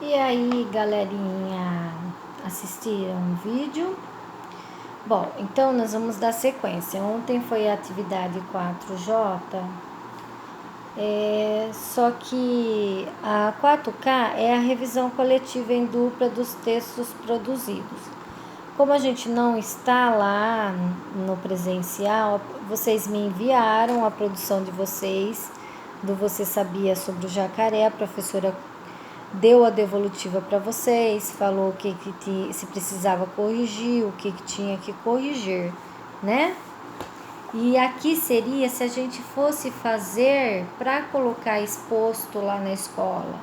E aí, galerinha, assistiram o vídeo? Bom, então nós vamos dar sequência. Ontem foi a atividade 4J, só que a 4K é a revisão coletiva em dupla dos textos produzidos. Como a gente não está lá no presencial, vocês me enviaram a produção de vocês, do Você Sabia sobre o Jacaré, a professora deu a devolutiva para vocês, falou o que se precisava corrigir, o que tinha que corrigir, né? E aqui seria se a gente fosse fazer para colocar exposto lá na escola,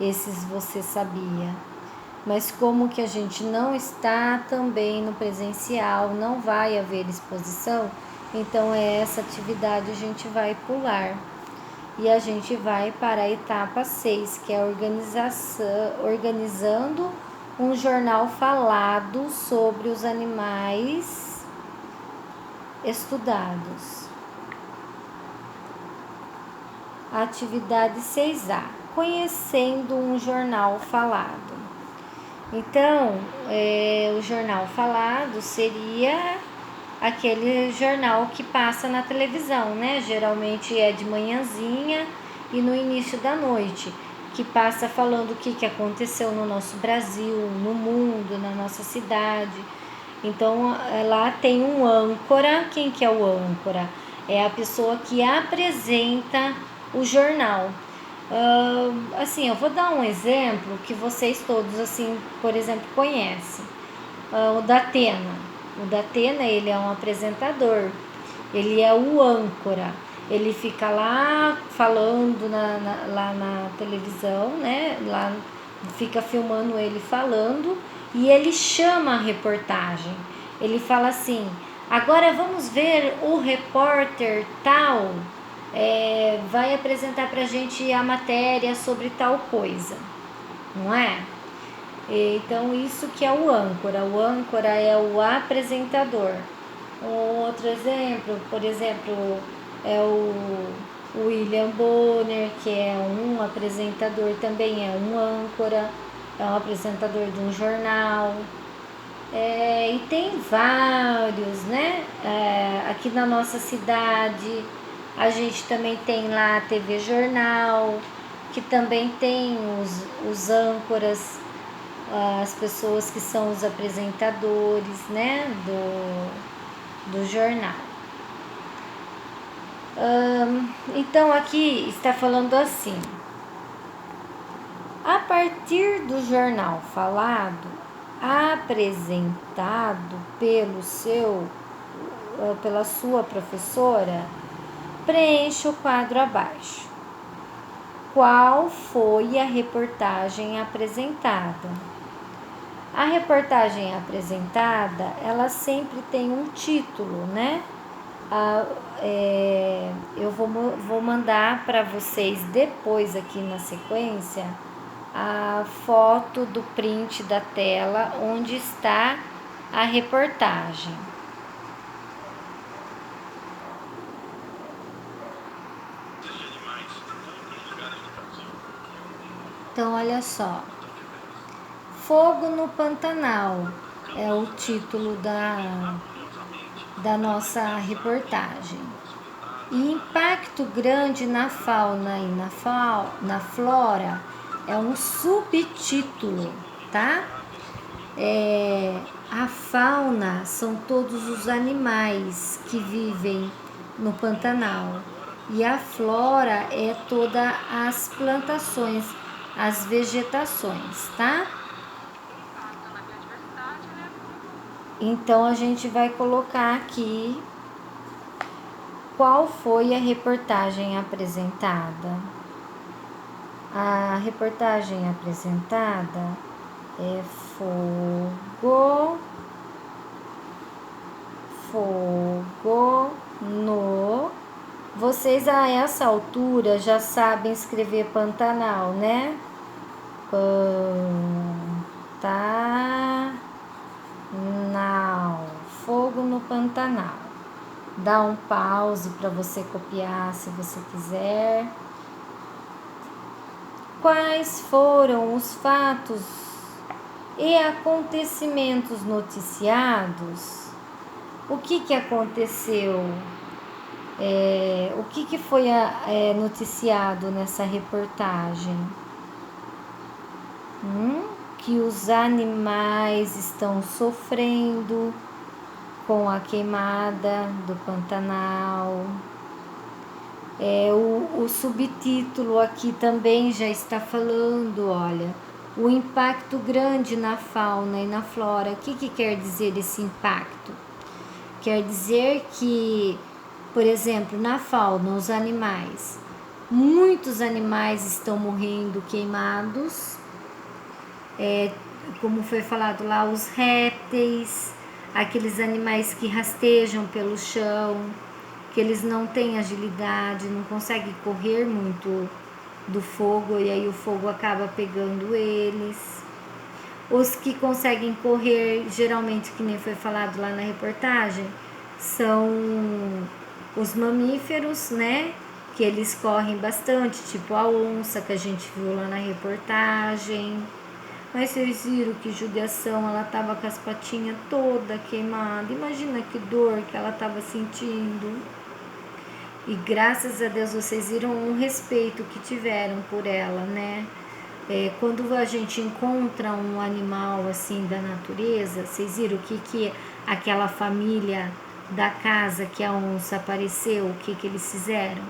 esses Você Sabia. Mas como que a gente não está também no presencial, não vai haver exposição, então essa atividade a gente vai pular. E a gente vai para a etapa 6, que é organizando um jornal falado sobre os animais estudados. Atividade 6A, conhecendo um jornal falado. Então, o jornal falado seria aquele jornal que passa na televisão, né? Geralmente é de manhãzinha e no início da noite, que passa falando o que aconteceu no nosso Brasil, no mundo, na nossa cidade. Então, lá tem um âncora. Quem que é o âncora? É a pessoa que apresenta o jornal. Assim, eu vou dar um exemplo que vocês todos, assim, por exemplo, conhecem. O Datena. O Datena, ele é um apresentador, ele é o âncora, ele fica lá falando lá na televisão, né? Lá fica filmando ele falando e ele chama a reportagem. Ele fala assim: agora vamos ver o repórter tal, vai apresentar pra gente a matéria sobre tal coisa, não é? Então, isso que é o âncora. O âncora é o apresentador. Um outro exemplo, por exemplo, é o William Bonner, que é um apresentador, também é um âncora, é um apresentador de um jornal. E tem vários, né? Aqui na nossa cidade, a gente também tem lá a TV Jornal, que também tem os âncoras, as pessoas que são os apresentadores, né, do jornal. Então aqui está falando assim: a partir do jornal falado, apresentado pela sua professora, preencha o quadro abaixo. Qual foi a reportagem apresentada? A reportagem apresentada, ela sempre tem um título, né? Eu vou mandar para vocês depois aqui na sequência a foto do print da tela onde está a reportagem. Então, olha só. Fogo no Pantanal é o título da nossa reportagem. E impacto grande na fauna e na flora é um subtítulo, tá? A fauna são todos os animais que vivem no Pantanal. E a flora é todas as plantações, as vegetações, tá? Então, a gente vai colocar aqui qual foi a reportagem apresentada. A reportagem apresentada é Fogo no... Vocês a essa altura já sabem escrever Pantanal, né? Pantanal. Fogo no Pantanal. Dá um pause para você copiar se você quiser. quais foram os fatos e acontecimentos noticiados? O que aconteceu? O que foi noticiado nessa reportagem? Que os animais estão sofrendo com a queimada do Pantanal. O subtítulo aqui também já está falando, olha, o impacto grande na fauna e na flora. O que quer dizer esse impacto? Quer dizer que, por exemplo, na fauna, os animais, muitos animais estão morrendo queimados, como foi falado lá, os répteis, aqueles animais que rastejam pelo chão, que eles não têm agilidade, não conseguem correr muito do fogo e aí o fogo acaba pegando eles. Os que conseguem correr, geralmente, que nem foi falado lá na reportagem, são os mamíferos, né? Que eles correm bastante, tipo a onça que a gente viu lá na reportagem. Mas vocês viram que judiação, ela tava com as patinhas toda queimada. Imagina que dor que ela tava sentindo. E graças a Deus vocês viram o respeito que tiveram por ela, né? Quando a gente encontra um animal assim da natureza, vocês viram o que aquela família da casa que a onça apareceu, o que eles fizeram?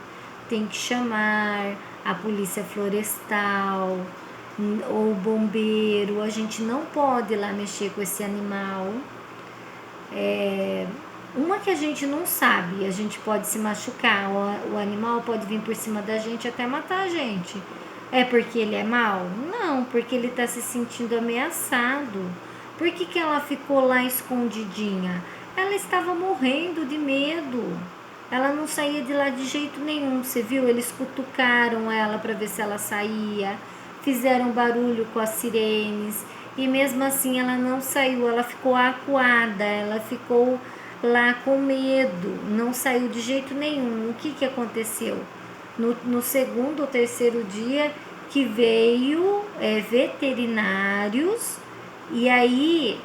Tem que chamar a polícia florestal ou bombeiro. A gente não pode ir lá mexer com esse animal. Uma que a gente não sabe, a gente pode se machucar, o animal pode vir por cima da gente até matar a gente. É porque ele é mau? Não, porque ele está se sentindo ameaçado. Por que ela ficou lá escondidinha? Ela estava morrendo de medo. Ela não saía de lá de jeito nenhum. Você viu? Eles cutucaram ela para ver se ela saía, fizeram barulho com as sirenes e mesmo assim ela não saiu. Ela ficou acuada, ela ficou lá com medo, não saiu de jeito nenhum. O que aconteceu? No segundo ou terceiro dia que veio veterinários e aí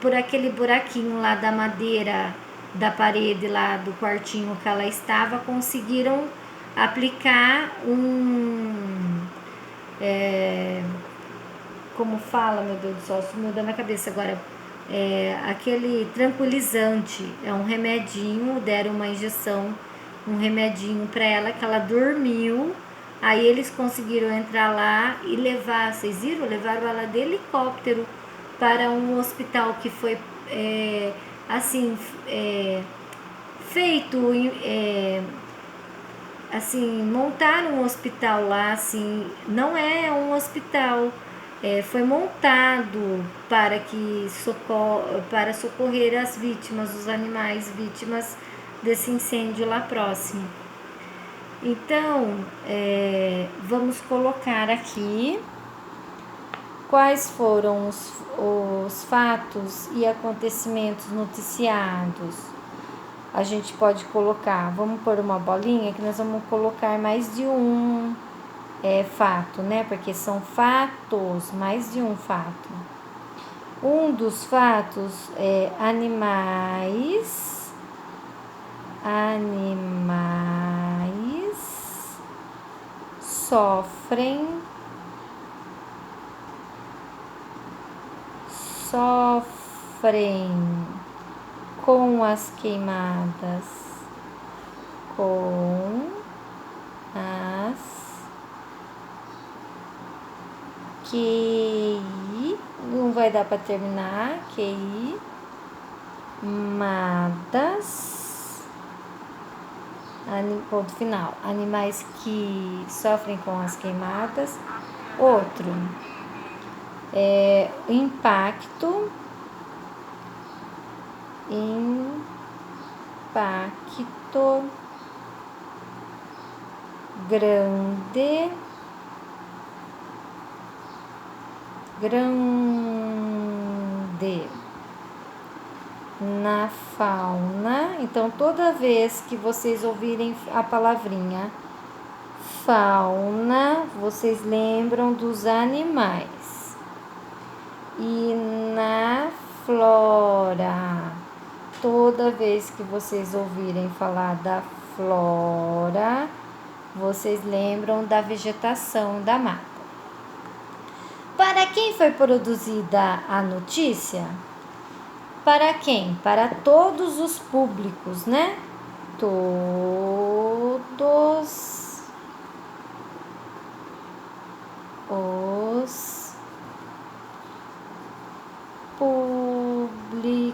por aquele buraquinho lá da madeira da parede lá do quartinho que ela estava, conseguiram aplicar como fala, meu Deus do céu, sumiu da minha cabeça agora, aquele tranquilizante, é um remedinho, deram uma injeção, um remedinho para ela, que ela dormiu, aí eles conseguiram entrar lá e levar, vocês viram? Levaram ela de helicóptero para um hospital que foi, feito, assim, montaram um hospital lá, assim, não é um hospital, foi montado para socorrer as vítimas, os animais vítimas desse incêndio lá próximo. Então, vamos colocar aqui quais foram os fatos e acontecimentos noticiados. A gente pode colocar, vamos pôr uma bolinha que nós vamos colocar mais de um fato, né? Porque são fatos, mais de um fato. Um dos fatos é animais sofrem com as queimadas, não vai dar para terminar, queimadas, ponto final, animais que sofrem com as queimadas. Outro, impacto grande na fauna. Então, toda vez que vocês ouvirem a palavrinha fauna, vocês lembram dos animais. E na flora, toda vez que vocês ouvirem falar da flora, vocês lembram da vegetação da mata. Para quem foi produzida a notícia? Para quem? Para todos os públicos, né? Todos os públicos.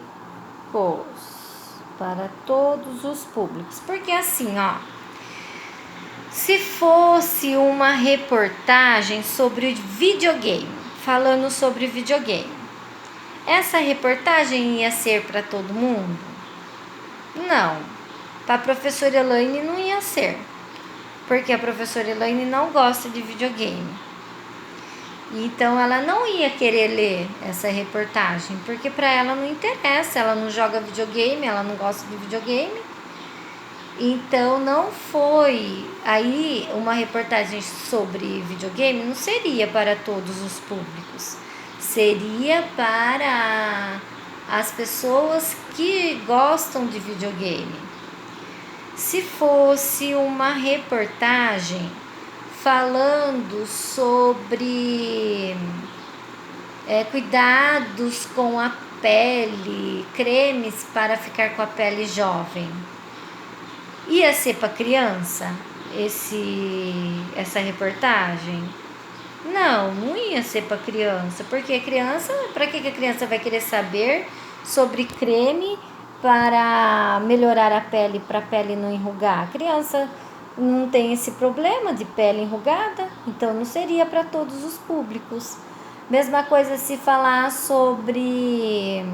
Para todos os públicos. Porque assim, ó, se fosse uma reportagem sobre videogame, falando sobre videogame, essa reportagem ia ser para todo mundo? Não. Para a professora Elaine não ia ser, porque a professora Elaine não gosta de videogame. Então ela não ia querer ler essa reportagem, porque para ela não interessa, ela não joga videogame, ela não gosta de videogame. Então não foi. Aí uma reportagem sobre videogame não seria para todos os públicos. Seria para as pessoas que gostam de videogame. Se fosse uma reportagem falando sobre cuidados com a pele, cremes para ficar com a pele jovem, ia ser para criança essa reportagem? Não ia ser para criança, porque a criança, para que a criança vai querer saber sobre creme para melhorar a pele, para a pele não enrugar? A criança não tem esse problema de pele enrugada, então não seria para todos os públicos. Mesma coisa se falar sobre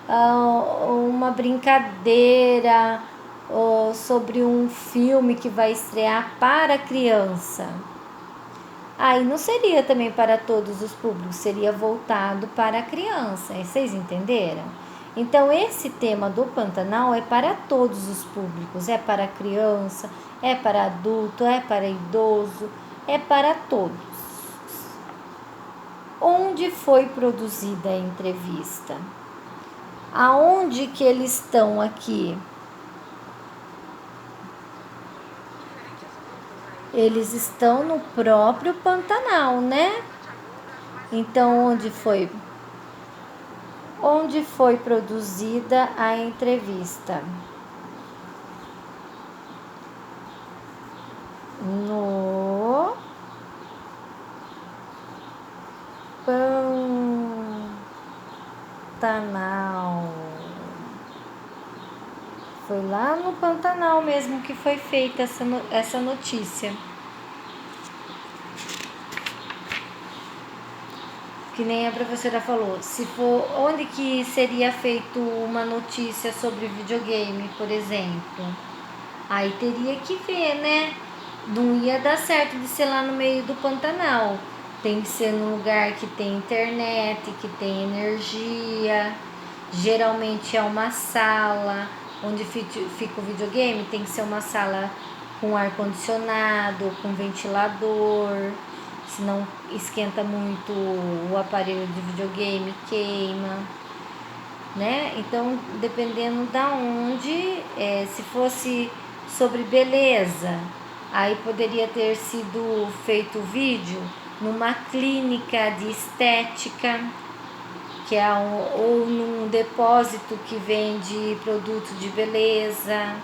uma brincadeira ou sobre um filme que vai estrear para criança. Aí não seria também para todos os públicos, seria voltado para a criança. Vocês entenderam? Então, esse tema do Pantanal é para todos os públicos. É para criança, é para adulto, é para idoso, é para todos. Onde foi produzida a entrevista? Aonde que eles estão aqui? Eles estão no próprio Pantanal, né? Então, onde foi produzida a entrevista? No Pantanal. Foi lá no Pantanal mesmo que foi feita essa notícia. Que nem a professora falou, se for onde que seria feito uma notícia sobre videogame, por exemplo, aí teria que ver, né? Não ia dar certo de ser lá no meio do Pantanal. Tem que ser num lugar que tem internet, que tem energia. Geralmente é uma sala onde fica o videogame, tem que ser uma sala com ar-condicionado, com ventilador, senão esquenta muito o aparelho de videogame, queima, né? Então, dependendo da onde, se fosse sobre beleza, aí poderia ter sido feito o vídeo numa clínica de estética, que é ou num depósito que vende produtos de beleza.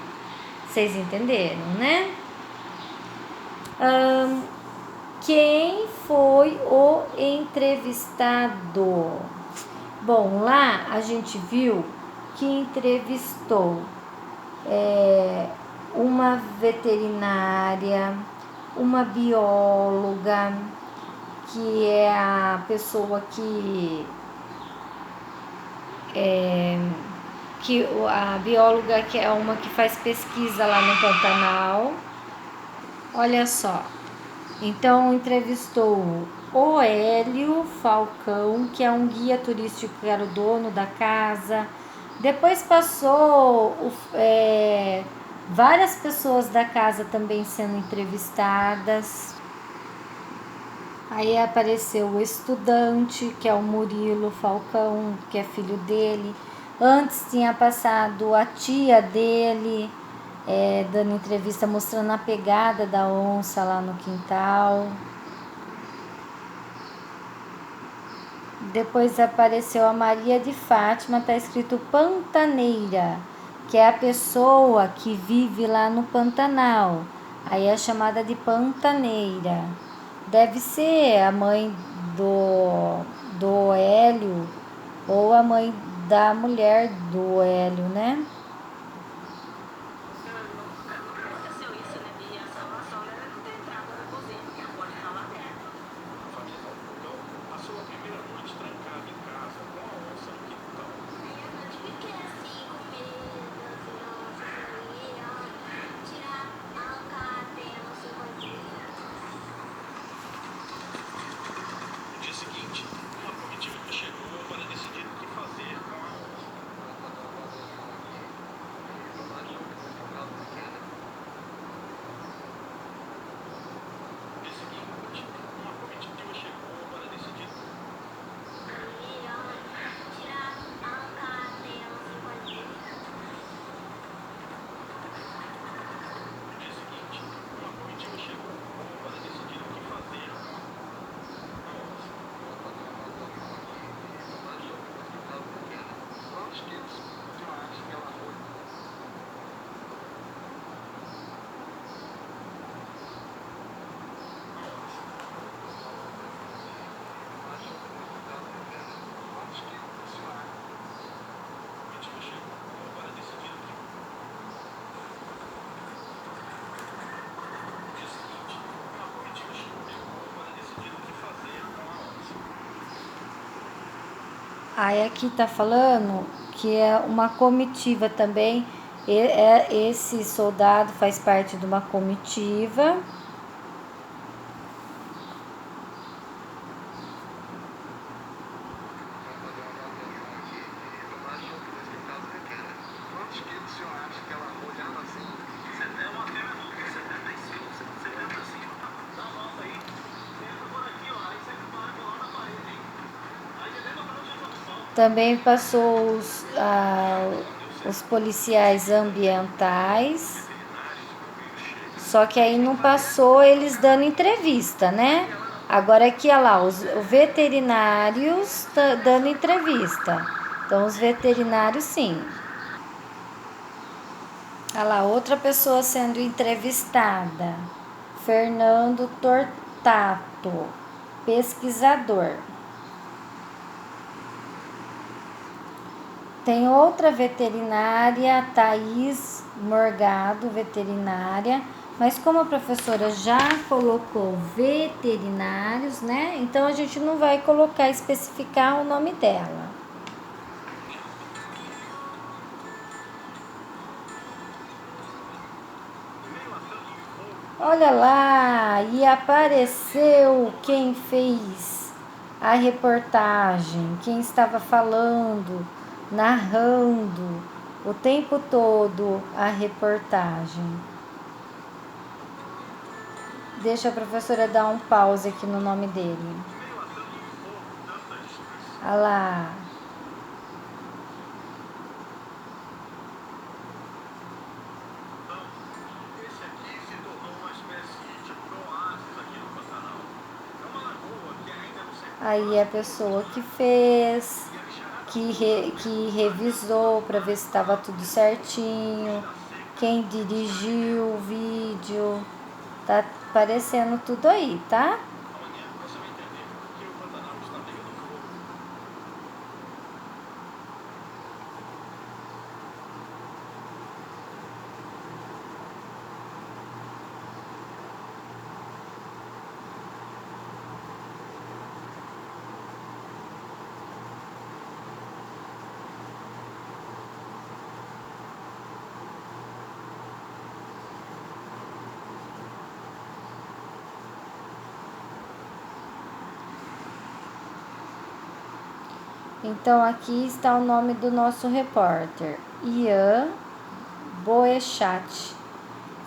Vocês entenderam, né? Quem foi o entrevistado? Bom, lá a gente viu que entrevistou uma veterinária, uma bióloga, que é a pessoa que a bióloga que é uma que faz pesquisa lá no Pantanal. Olha só. Então, entrevistou o Hélio Falcão, que é um guia turístico, que era o dono da casa. Depois passou Várias pessoas da casa também sendo entrevistadas. Aí apareceu o estudante, que é o Murilo Falcão, que é filho dele. Antes tinha passado a tia dele, dando entrevista, mostrando a pegada da onça lá no quintal. Depois apareceu a Maria de Fátima, tá escrito Pantaneira, que é a pessoa que vive lá no Pantanal. Aí é chamada de Pantaneira. Deve ser a mãe do Hélio ou a mãe da mulher do Hélio, né? Aí aqui tá falando que é uma comitiva também. Esse soldado faz parte de uma comitiva. Também passou os policiais ambientais, só que aí não passou eles dando entrevista, né? Agora aqui, olha lá, os veterinários dando entrevista. Então, os veterinários, sim. Olha lá, outra pessoa sendo entrevistada. Fernando Tortato, pesquisador. Tem outra veterinária, Thaís Morgado, veterinária, mas como a professora já colocou veterinários, né? Então a gente não vai colocar, especificar o nome dela. Olha lá, e apareceu quem fez a reportagem, quem estava falando, narrando o tempo todo a reportagem. Deixa a professora dar um pause aqui no nome dele. Olha lá. Aí a pessoa que fez, que revisou para ver se estava tudo certinho, quem dirigiu o vídeo, tá aparecendo tudo aí, tá? Então aqui está o nome do nosso repórter, Ian Boechat.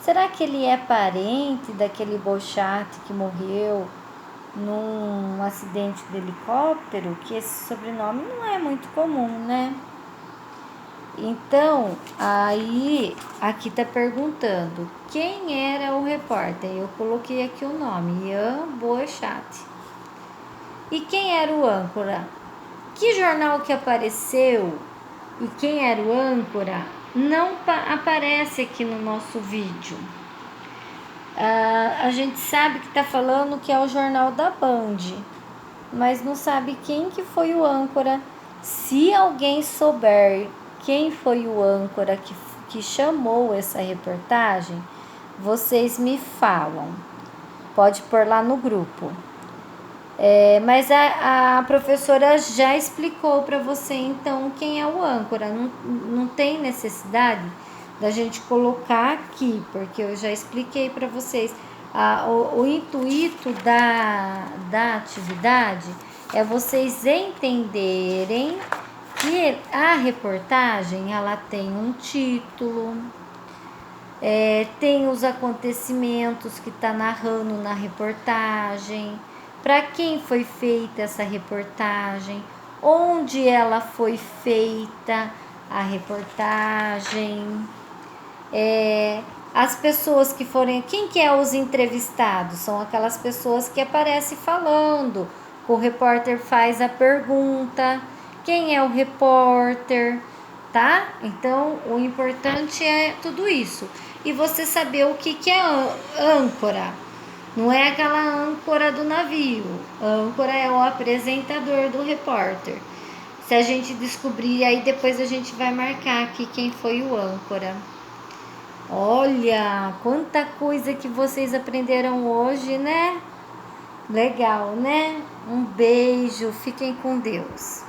Será que ele é parente daquele Boechat que morreu num acidente de helicóptero? Que esse sobrenome não é muito comum, né? Então, aí, aqui tá perguntando quem era o repórter. Eu coloquei aqui o nome, Ian Boechat. E quem era o âncora? Que jornal que apareceu e quem era o âncora não aparece aqui no nosso vídeo. A gente sabe que tá falando que é o jornal da Band, mas não sabe quem que foi o âncora. Se alguém souber quem foi o âncora que chamou essa reportagem, vocês me falam. Pode pôr lá no grupo. Mas a professora já explicou para você, então, quem é o âncora. Não tem necessidade da gente colocar aqui, porque eu já expliquei para vocês. O intuito da atividade é vocês entenderem que a reportagem ela tem um título, tem os acontecimentos que está narrando na reportagem, para quem foi feita essa reportagem, onde ela foi feita a reportagem, as pessoas que forem, quem que é os entrevistados? São aquelas pessoas que aparecem falando, o repórter faz a pergunta, quem é o repórter, tá? Então, o importante é tudo isso. E você saber o que é âncora. Não é aquela âncora do navio. A âncora é o apresentador do repórter. Se a gente descobrir, aí depois a gente vai marcar aqui quem foi o âncora. Olha, quanta coisa que vocês aprenderam hoje, né? Legal, né? Um beijo, fiquem com Deus.